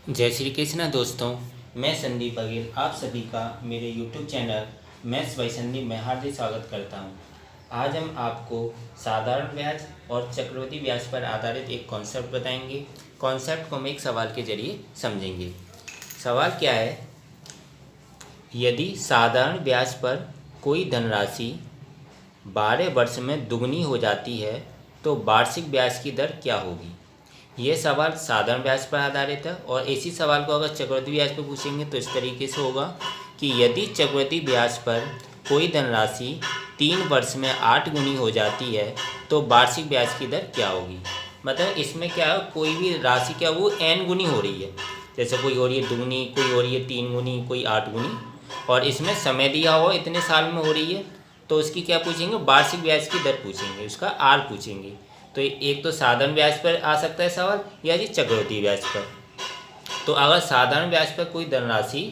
जय श्री कृष्ण दोस्तों। मैं संदीप बघेल आप सभी का मेरे YouTube channel maths by Sandeep में हार्दिक स्वागत करता हूं। आज हम आपको साधारण ब्याज और चक्रवृद्धि ब्याज पर आधारित एक कॉन्सेप्ट बताएंगे। कॉन्सेप्ट को हम एक सवाल के जरिए समझेंगे। सवाल क्या है, यदि साधारण ब्याज पर कोई धनराशि 12 वर्ष में दुगनी हो जाती है तो वार्षिक ब्याज की दर क्या होगी। यह सवाल साधारण ब्याज पर आधारित है और इसी सवाल को अगर चक्रवृद्धि ब्याज पर पूछेंगे तो इस तरीके से होगा कि यदि चक्रवृद्धि ब्याज पर कोई धनराशि 3 वर्ष में 8 गुनी हो जाती है तो वार्षिक ब्याज की दर क्या होगी। मतलब इसमें क्या है, कोई भी राशि क्या वो n गुनी हो रही है, जैसे कोई हो रही है दुगनी, कोई हो रही है 3 गुनी, कोई 8 गुनी, और इसमें समय दिया हुआ इतने साल में हो रही है, तो उसकी क्या पूछेंगे, वार्षिक ब्याज की दर पूछेंगे, उसका आर पूछेंगे। तो एक तो साधारण ब्याज पर आ सकता है सवाल या जी चक्रवृद्धि ब्याज पर। तो अगर साधारण ब्याज पर कोई धनराशि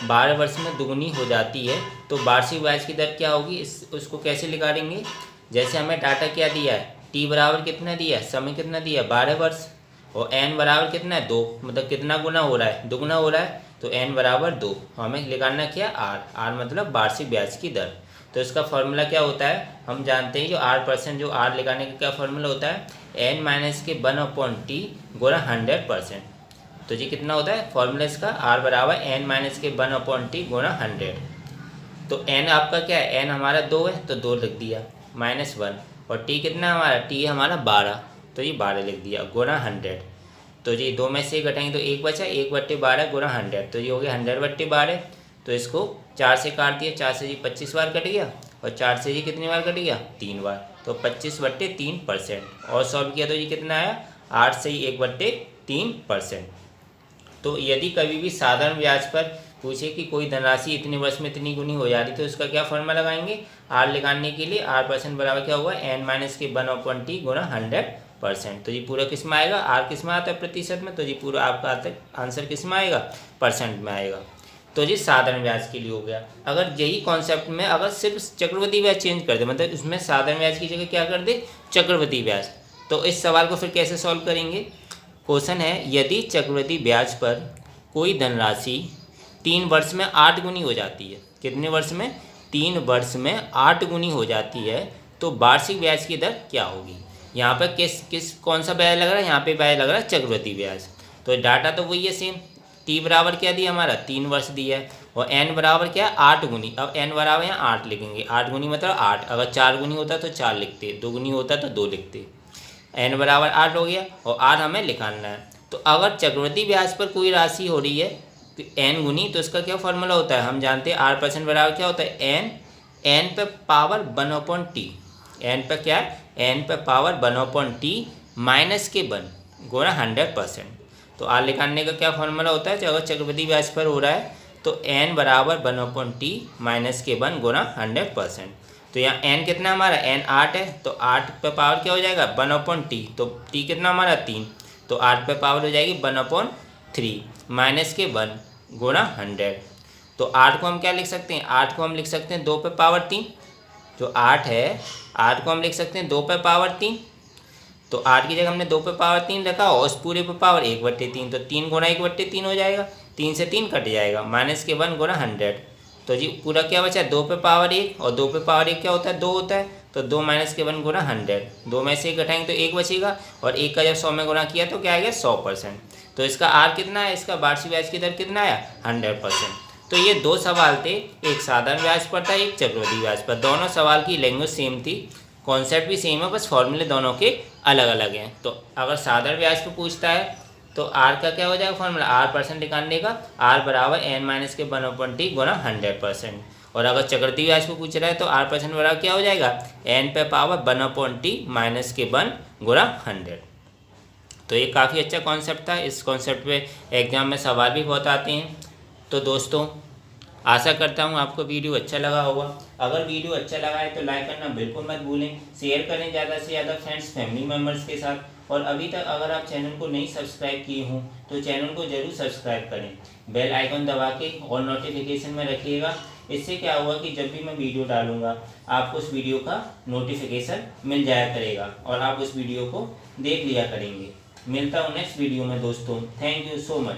12 वर्ष में दुगनी हो जाती है तो वार्षिक ब्याज की दर क्या होगी, उसको कैसे निकालेंगे। जैसे हमें डाटा क्या दिया है, टी बराबर कितना दिया है, समय कितना दिया है 12 वर्ष, और एन बराबर कितना है 2, मतलब कितना गुना हो रहा है, दुगुना हो रहा है, तो एन बराबर 2। हमें निकालना क्या, आर मतलब वार्षिक ब्याज की दर। तो इसका फॉर्मूला क्या होता है, हम जानते हैं जो R%, जो R लगाने का क्या फॉर्मूला होता है, n माइनस के 1/t गुणा 100%। तो जी कितना होता है फॉर्मूला इसका, R बराबर n माइनस के 1/t गुणा 100। तो n आपका क्या है, n हमारा 2 है तो 2 लिख दिया, -1, और t कितना है हमारा, t हमारा 12, तो ये 12 लिख दिया गुणा 100। तो जी 2 में से घटाएंगे तो 1 बचा, 1/12 गुणा 100, तो ये हो गया 100/12। तो इसको 4 से काट दिया, 4 से जी 25 बार कट गया, और 4 से जी कितनी बार कट गया, 3 बार, तो 25/3%। और सॉल्व किया तो ये कितना आया, 8 से ही 1/3%। तो यदि कभी भी साधारण ब्याज पर पूछे कि कोई धनराशि इतने वर्ष में इतनी गुनी हो जा रही, तो उसका क्या फॉर्मूला लगाएंगे, आर लगाने के लिए R% बराबर क्या हुआ, n माइनस के 1/t गुणा 100%। तो ये पूरा किस में आएगा, आर किस में आता है प्रतिशत में, तो ये पूरा आपका आंसर किस में आएगा, परसेंट में आएगा। तो जी साधारण ब्याज के लिए हो गया। अगर यही कॉन्सेप्ट में अगर सिर्फ चक्रवृद्धि ब्याज चेंज कर दे, मतलब इसमें साधारण ब्याज की जगह क्या कर दे, चक्रवृद्धि ब्याज, तो इस सवाल को फिर कैसे सॉल्व करेंगे। क्वेश्चन है, यदि चक्रवृद्धि ब्याज पर कोई धनराशि 3 वर्ष में 8 गुनी हो जाती है, कितने वर्ष में, 3 वर्ष में 8 गुनी हो जाती है, तो वार्षिक ब्याज की दर क्या होगी। यहाँ पर किस कौन सा ब्याज लग रहा है, यहाँ पे ब्याज लग रहा है चक्रवृद्धि ब्याज। तो डाटा तो वही है सेम, टी बराबर क्या दिया हमारा, 3 वर्ष दिया है, और एन बराबर क्या है 8 गुनी। अब एन बराबर यहाँ 8 लिखेंगे, 8 गुनी मतलब 8, अगर 4 गुनी होता तो 4 लिखते, 2 गुनी होता तो 2 लिखते। एन बराबर 8 हो गया, और आर हमें निकालना है। तो अगर चक्रवृद्धि ब्याज पर कोई राशि हो रही है तो एन गुनी, तो इसका क्या फॉर्मूला होता है, हम जानते हैं R% बराबर क्या होता है, एन पे पावर 1/t, एन पे क्या है, एन पे पावर 1/t माइनस के 1 गुणा 100%। तो आर निकालने का क्या फॉर्मूला होता है, अगर चक्रवृद्धि ब्याज पर हो रहा है तो n बराबर 1/t माइनस के 1 गुणा 100%। तो यहाँ n कितना हमारा, n 8 है, तो 8 पे पावर क्या हो जाएगा 1/t, तो t कितना हमारा 3, तो 8 पे पावर हो जाएगी 1/3 माइनस के 1 गुणा 100। तो 8 को हम क्या लिख सकते हैं, 8 को हम लिख सकते हैं 2 पे पावर 3, जो 8 है 8 को हम लिख सकते हैं 2 पे पावर 3, तो 8 की जगह हमने 2 पे पावर 3 रखा, और उस पूरे पे पावर 1/3, तो 3 गुणा 1/3 हो जाएगा, 3 से 3 कट जाएगा, माइनस के 1 गुणा 100। तो जी पूरा क्या बचा, 2 पे पावर 1, और 2 पे पावर 1 क्या होता है, 2 होता है, तो 2 माइनस के 1 गुणा 100, 2 में से 1 घटाएंगे तो 1 बचेगा, और 1 का जब 100 में गुणा किया तो क्या आएगा 100%। तो इसका आर कितना है, इसका वार्षिक ब्याज की दर कितना आया 100%। तो ये 2 सवाल थे, एक साधारण ब्याज पर था, एक चक्रवृद्धि ब्याज पर। दोनों सवाल की लैंग्वेज सेम थी, कॉन्सेप्ट भी सेम है, बस फॉर्मूले दोनों के अलग अलग हैं। तो अगर साधारण ब्याज पर पूछता है तो आर का क्या हो जाएगा फॉर्मूला, R% निकालने का, आर बराबर n माइनस के 1/t गुणा 100%। और अगर चक्रवृद्धि ब्याज को पूछ रहा है तो R% बराबर क्या हो जाएगा, n पे पावर 1/t माइनस के 1 गुणा 100। तो ये काफ़ी अच्छा कॉन्सेप्ट था, इस कॉन्सेप्ट पे एग्जाम में सवाल भी बहुत आते हैं। तो दोस्तों आशा करता हूँ आपको वीडियो अच्छा लगा होगा। अगर वीडियो अच्छा लगा है तो लाइक करना बिल्कुल मत भूलें, शेयर करें ज़्यादा से ज़्यादा फ्रेंड्स फैमिली मेम्बर्स के साथ। और अभी तक अगर आप चैनल को नहीं सब्सक्राइब किए हों तो चैनल को ज़रूर सब्सक्राइब करें, बेल आइकन दबा के और नोटिफिकेशन में रखिएगा। इससे क्या होगा कि जब भी मैं वीडियो डालूंगा आपको उस वीडियो का नोटिफिकेशन मिल जाया करेगा और आप उस वीडियो को देख लिया करेंगे। मिलता हूँ नेक्स्ट वीडियो में दोस्तों, थैंक यू सो मच।